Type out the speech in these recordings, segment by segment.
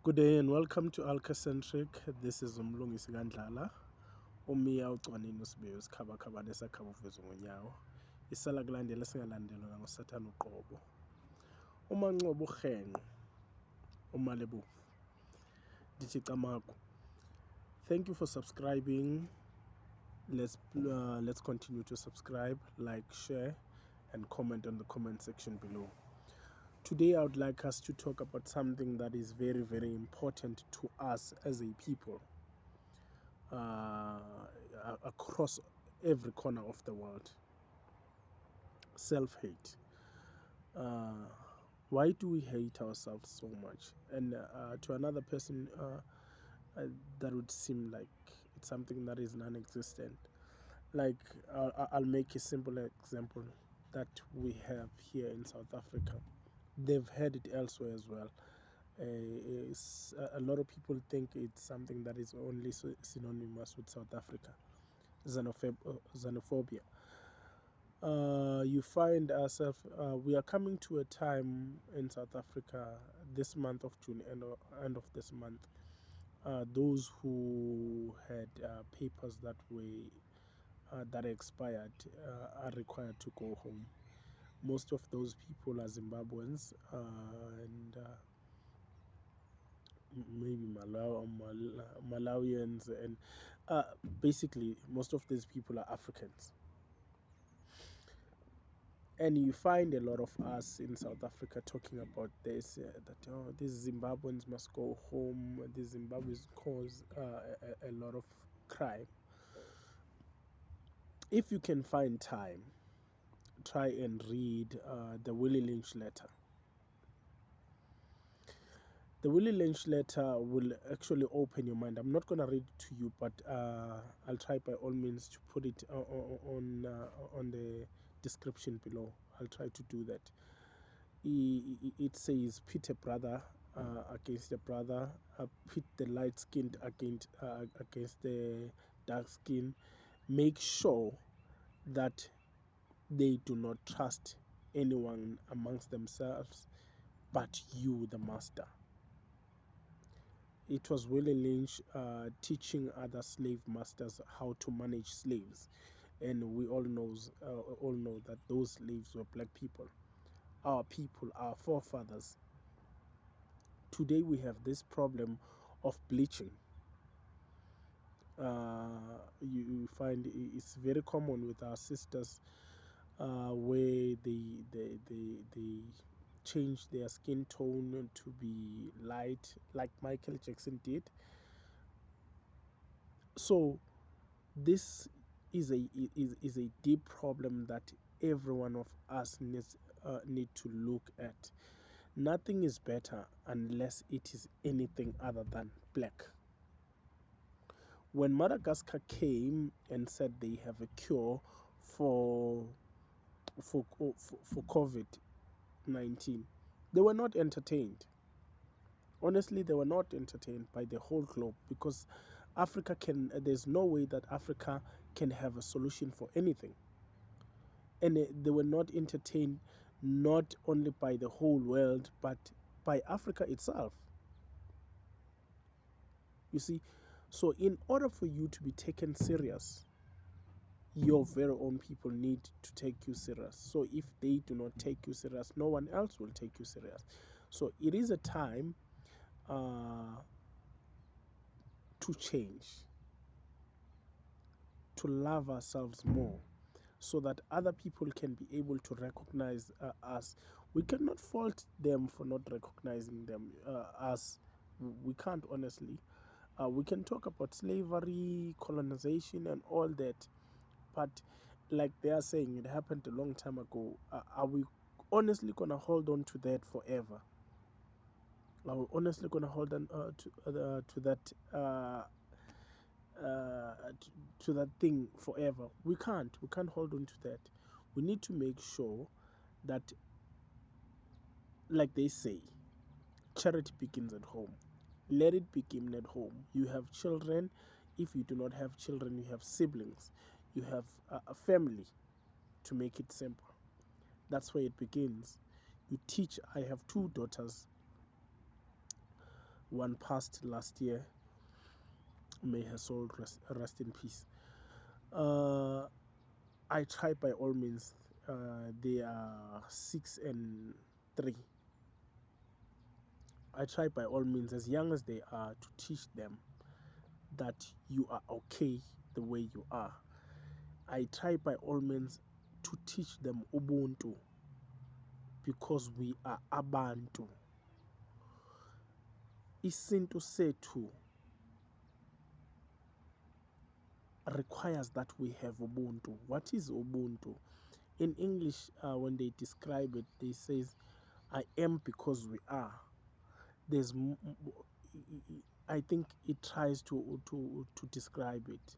Good day and welcome to Alke-Centric. This is Umlungisi Gandlala. Umiya ucwanini usibeyo isikhaba-khaba nesakhaba uvezo ngonyawo. Isala kulandela singalandelwa nguSathane uqobo. Umancobo urhenqo. Umalebu. Ndithi camagu. Thank you for subscribing. Let's continue to subscribe, like, share, and comment on the comment section below. Today, I would like us to talk about something that is very, very important to us as a people across every corner of the world. Self-hate. Why do we hate ourselves so much? And to another person, that would seem like it's something that is non-existent. Like, I'll make a simple example that we have here in South Africa. They've had it elsewhere as well. A lot of people think it's something that is only synonymous with South Africa. Xenophobia. You find ourselves, we are coming to a time in South Africa this month of June, end of this month. Those who had papers that were that expired are required to go home. Most of those people are Zimbabweans and maybe Malawians, and basically most of these people are Africans. And you find a lot of us in South Africa talking about this, that these Zimbabweans must go home, these Zimbabweans cause a lot of crime. If you can find time, try and read the Willy Lynch letter. The Willy Lynch letter will actually open your mind. I'm not going to read it to you, but I'll try by all means to put it on the description below. I'll try to do that. It says, pit a brother against a brother, pit the light-skinned against the dark-skinned. Make sure that they do not trust anyone amongst themselves but you, the master. It was Willy Lynch teaching other slave masters how to manage slaves, and we all know that those slaves were black people, our forefathers. Today we have this problem of bleaching. You find it's very common with our sisters, where they change their skin tone to be light, like Michael Jackson did. So this is a deep problem that every one of us need to look at. Nothing is better unless it is anything other than black. When Madagascar came and said they have a cure for COVID-19, they were not entertained. Honestly, they were not entertained by the whole globe, because there's no way that Africa can have a solution for anything. And they were not entertained not only by the whole world, but by Africa itself. You see, so in order for you to be taken serious, your very own people need to take you serious. So if they do not take you serious, no one else will take you serious. So it is a time to change, to love ourselves more, so that other people can be able to recognize us. We cannot fault them for not recognizing us. We can't, honestly. We can talk about slavery, colonization, and all that, but like they are saying, it happened a long time ago. Are we honestly gonna hold on to that forever? Are we honestly gonna hold on to that thing forever? We can't hold on to that. We need to make sure that, like they say, charity begins at home. Let it begin at home. You have children. If you do not have children, you have siblings, you have a family. To make it simple, that's where it begins. You teach. I have two daughters. One passed last year. May her soul rest in peace. I try by all means. They are 6 and 3. I try by all means, as young as they are, to teach them that you are okay the way you are. I try by all means to teach them Ubuntu, because we are abantu. Isintu sethu requires that we have Ubuntu. What is Ubuntu? In English, when they describe it, they say, I am because we are. There's, I think it tries to describe it.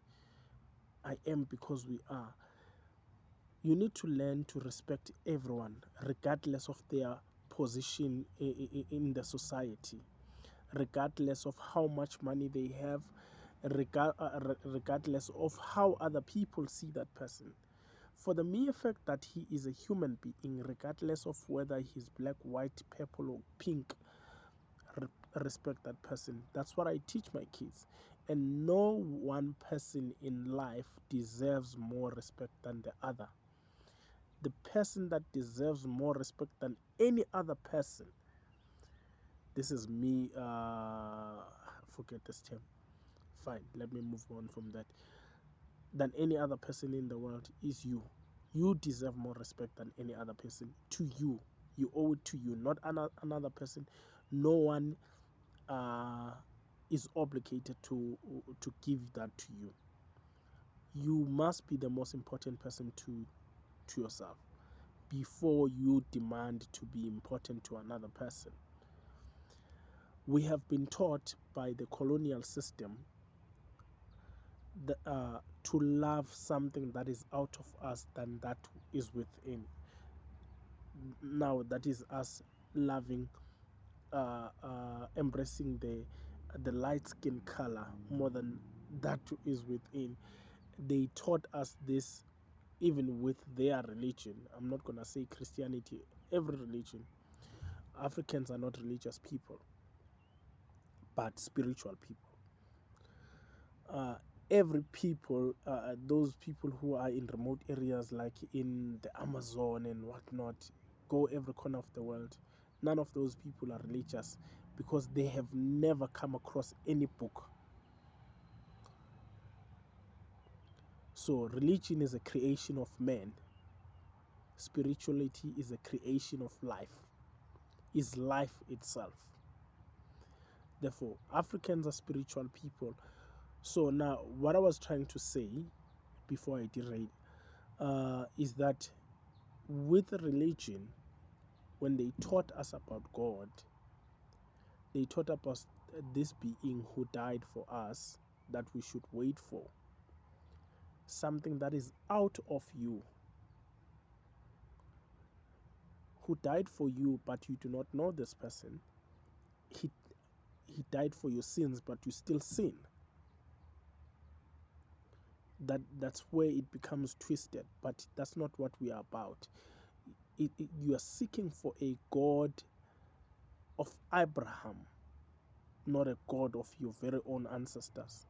I am because we are. You need to learn to respect everyone, regardless of their position in the society, regardless of how much money they have, regardless of how other people see that person. For the mere fact that he is a human being, regardless of whether he's black, white, purple, or pink, respect that person. That's what I teach my kids. And no one person in life deserves more respect than the other. The person that deserves more respect than any other person, this is me, forget this term, fine, let me move on from that, than any other person in the world is you. You deserve more respect than any other person. To you, you owe it to you, not another person. No one is obligated to give that to you. You must be the most important person to yourself before you demand to be important to another person. We have been taught by the colonial system that, to love something that is out of us than that is within. Now that is us loving, embracing the light skin color more than that is within. They taught us this even with their religion. I'm not going to say Christianity, every religion. Africans are not religious people, but spiritual people. Every people, those people who are in remote areas like in the Amazon and whatnot, go every corner of the world, none of those people are religious because they have never come across any book. So religion is a creation of man. Spirituality is a creation of life, is life itself. Therefore, Africans are spiritual people. So now, what I was trying to say before I derailed, is that with religion, when they taught us about God, they taught us this being who died for us that we should wait for. Something that is out of you, who died for you, but you do not know this person. He died for your sins, but you still sin. That's where it becomes twisted, but that's not what we are about. You are seeking for a God of Abraham, not a God of your very own ancestors.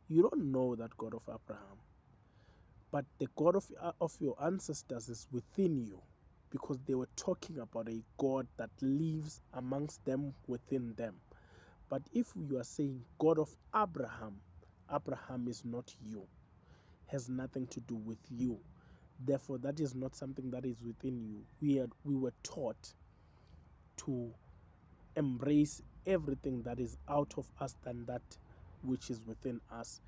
You don't know that God of Abraham, but the God of your ancestors is within you, because they were talking about a God that lives amongst them, within them. But if you are saying God of Abraham, Abraham is not you, has nothing to do with you. Therefore, that is not something that is within you. We were taught to embrace everything that is out of us than that which is within us.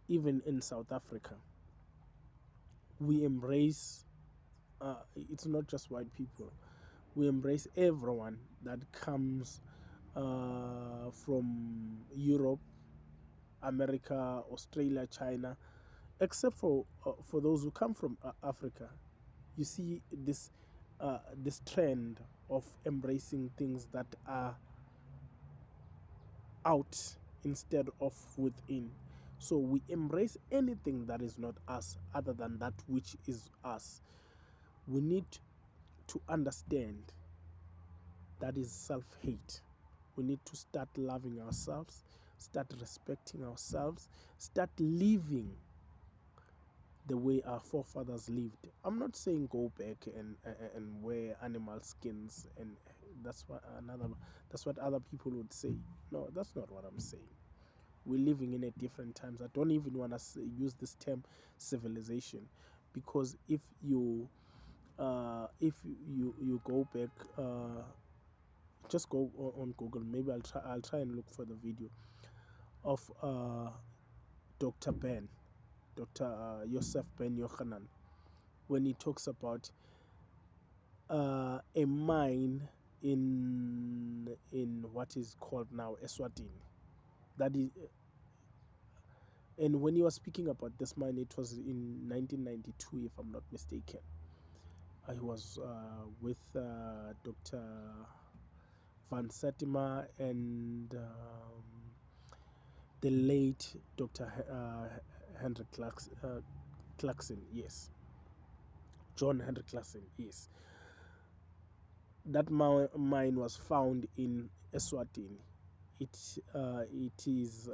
Even in South Africa, we embrace, it's not just white people, we embrace everyone that comes from Europe, America, Australia, China, except for those who come from Africa. You see this trend of embracing things that are out instead of within. So we embrace anything that is not us other than that which is us. We need to understand that is self-hate. We need to start loving ourselves, start respecting ourselves, start living the way our forefathers lived. I'm not saying go back and wear animal skins, and that's what another that's what other people would say. No, that's not what I'm saying. We're living in a different times. I don't even want to use this term civilization, because if you go back, just go on Google. Maybe I'll try and look for the video of Dr. Josef Ben-Jochanan, when he talks about a mine in what is called now Eswatini. That is, and when he was speaking about this mine, it was in 1992, if I'm not mistaken. I was with Dr. Van Satima and the late Dr. Hendrik Clarkson, yes. John Hendrik Clarkson, yes. That mine was found in Eswatini. It is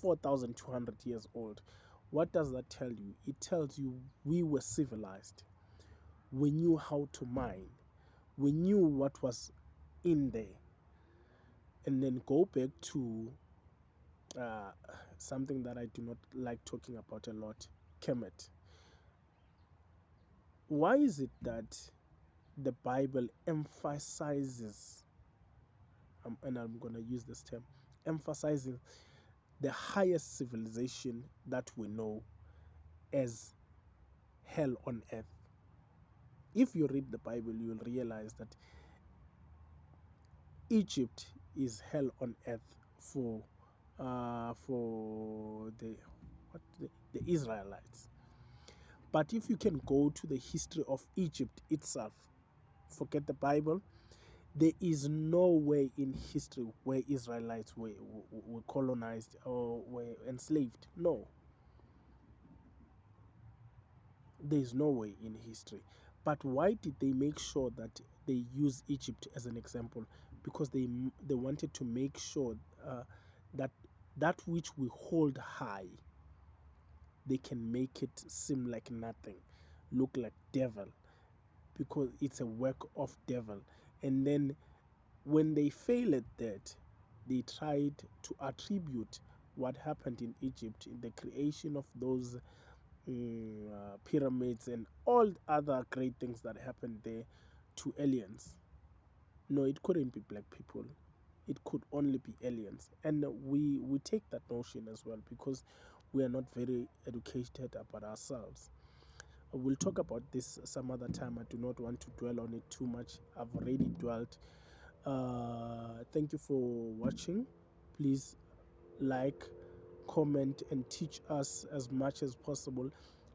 4,200 years old. What does that tell you? It tells you we were civilized. We knew how to mine. We knew what was in there. And then go back to something that I do not like talking about a lot, Kemet. Why is it that the Bible emphasizes, and I'm going to use this term, emphasizing the highest civilization that we know as hell on earth? If you read the Bible, you'll realize that Egypt is hell on earth for the Israelites. But if you can go to the history of Egypt itself, forget the Bible, there is nowhere in history where Israelites were colonized or were enslaved. No, there is no way in history. But why did they make sure that they use Egypt as an example? Because they wanted to make sure that that which we hold high, they can make it seem like nothing, look like devil, because it's a work of devil. And then when they fail at that, they tried to attribute what happened in Egypt, in the creation of those pyramids and all other great things that happened there, to aliens. No, it couldn't be black people. It could only be aliens. And we take that notion as well, because we are not very educated about ourselves. We'll talk about this some other time. I do not want to dwell on it too much. I've already dwelt. Thank you for watching. Please like, comment, and teach us as much as possible.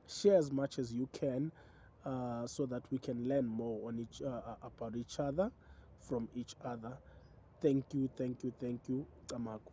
Share as much as you can, so that we can learn more on about each other, from each other. Thank you, thank you, thank you. Tamaku.